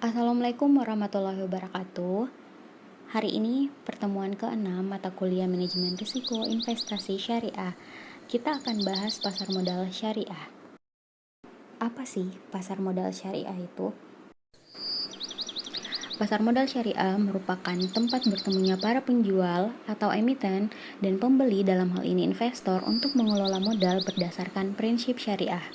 Assalamualaikum warahmatullahi wabarakatuh. Hari ini pertemuan ke-6 mata kuliah manajemen risiko investasi syariah. Kita akan bahas pasar modal syariah. Apa sih pasar modal syariah itu? Pasar modal syariah merupakan tempat bertemunya para penjual atau emiten dan pembeli, dalam hal ini investor, untuk mengelola modal berdasarkan prinsip syariah.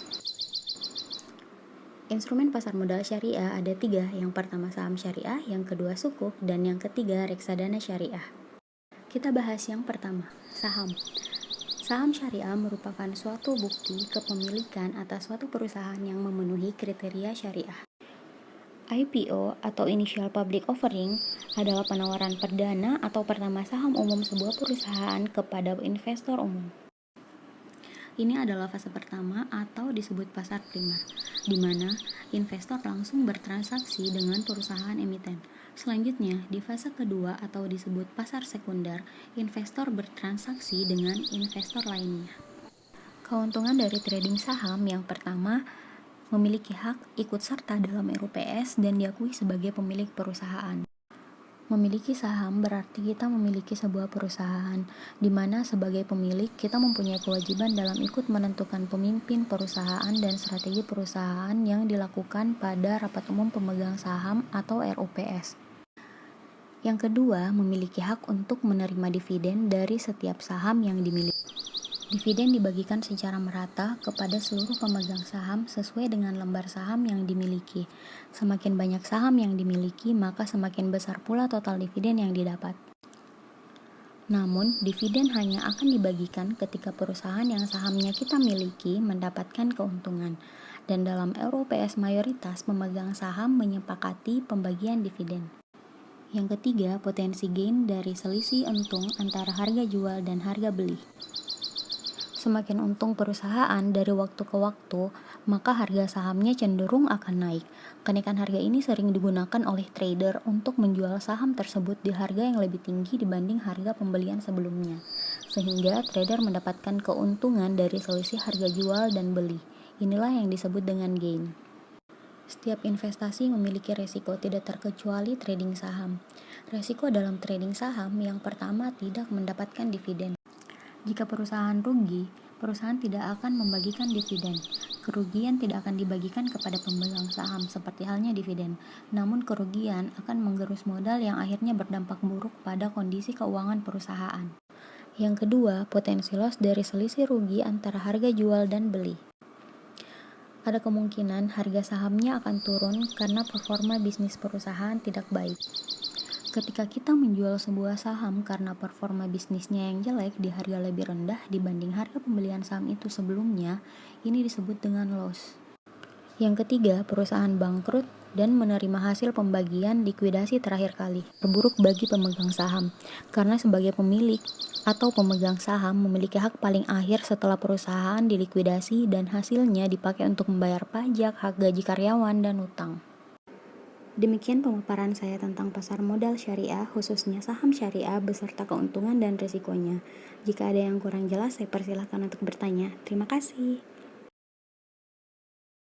Instrumen pasar modal syariah ada 3, yang pertama saham syariah, yang kedua sukuk, dan yang ketiga reksadana syariah. Kita bahas yang pertama, saham. Saham syariah merupakan suatu bukti kepemilikan atas suatu perusahaan yang memenuhi kriteria syariah. IPO atau Initial Public Offering adalah penawaran perdana atau pertama saham umum sebuah perusahaan kepada investor umum. Ini adalah fase pertama atau disebut pasar primer, di mana investor langsung bertransaksi dengan perusahaan emiten. Selanjutnya, di fase kedua atau disebut pasar sekunder, investor bertransaksi dengan investor lainnya. Keuntungan dari trading saham yang pertama, memiliki hak ikut serta dalam RUPS dan diakui sebagai pemilik perusahaan. Memiliki saham berarti kita memiliki sebuah perusahaan, di mana sebagai pemilik kita mempunyai kewajiban dalam ikut menentukan pemimpin perusahaan dan strategi perusahaan yang dilakukan pada rapat umum pemegang saham atau RUPS. Yang kedua, memiliki hak untuk menerima dividen dari setiap saham yang dimiliki. Dividen dibagikan secara merata kepada seluruh pemegang saham sesuai dengan lembar saham yang dimiliki. Semakin banyak saham yang dimiliki, maka semakin besar pula total dividen yang didapat. Namun, dividen hanya akan dibagikan ketika perusahaan yang sahamnya kita miliki mendapatkan keuntungan. Dan dalam RUPS mayoritas pemegang saham menyepakati pembagian dividen. Yang ketiga, potensi gain dari selisih untung antara harga jual dan harga beli. Semakin untung perusahaan dari waktu ke waktu, maka harga sahamnya cenderung akan naik. Kenaikan harga ini sering digunakan oleh trader untuk menjual saham tersebut di harga yang lebih tinggi dibanding harga pembelian sebelumnya, sehingga trader mendapatkan keuntungan dari selisih harga jual dan beli. Inilah yang disebut dengan gain. Setiap investasi memiliki resiko, tidak terkecuali trading saham. Resiko dalam trading saham yang pertama, tidak mendapatkan dividen. Jika perusahaan rugi, perusahaan tidak akan membagikan dividen. Kerugian tidak akan dibagikan kepada pemegang saham seperti halnya dividen. Namun kerugian akan menggerus modal yang akhirnya berdampak buruk pada kondisi keuangan perusahaan. Yang kedua, potensi loss dari selisih rugi antara harga jual dan beli. Ada kemungkinan harga sahamnya akan turun karena performa bisnis perusahaan tidak baik. Ketika kita menjual sebuah saham karena performa bisnisnya yang jelek di harga lebih rendah dibanding harga pembelian saham itu sebelumnya, ini disebut dengan loss. Yang ketiga, perusahaan bangkrut dan menerima hasil pembagian likuidasi terakhir kali. Terburuk bagi pemegang saham, karena sebagai pemilik atau pemegang saham memiliki hak paling akhir setelah perusahaan dilikuidasi dan hasilnya dipakai untuk membayar pajak, hak gaji karyawan, dan utang. Demikian pemaparan saya tentang pasar modal syariah, khususnya saham syariah beserta keuntungan dan risikonya. Jika ada yang kurang jelas, saya persilahkan untuk bertanya. Terima kasih.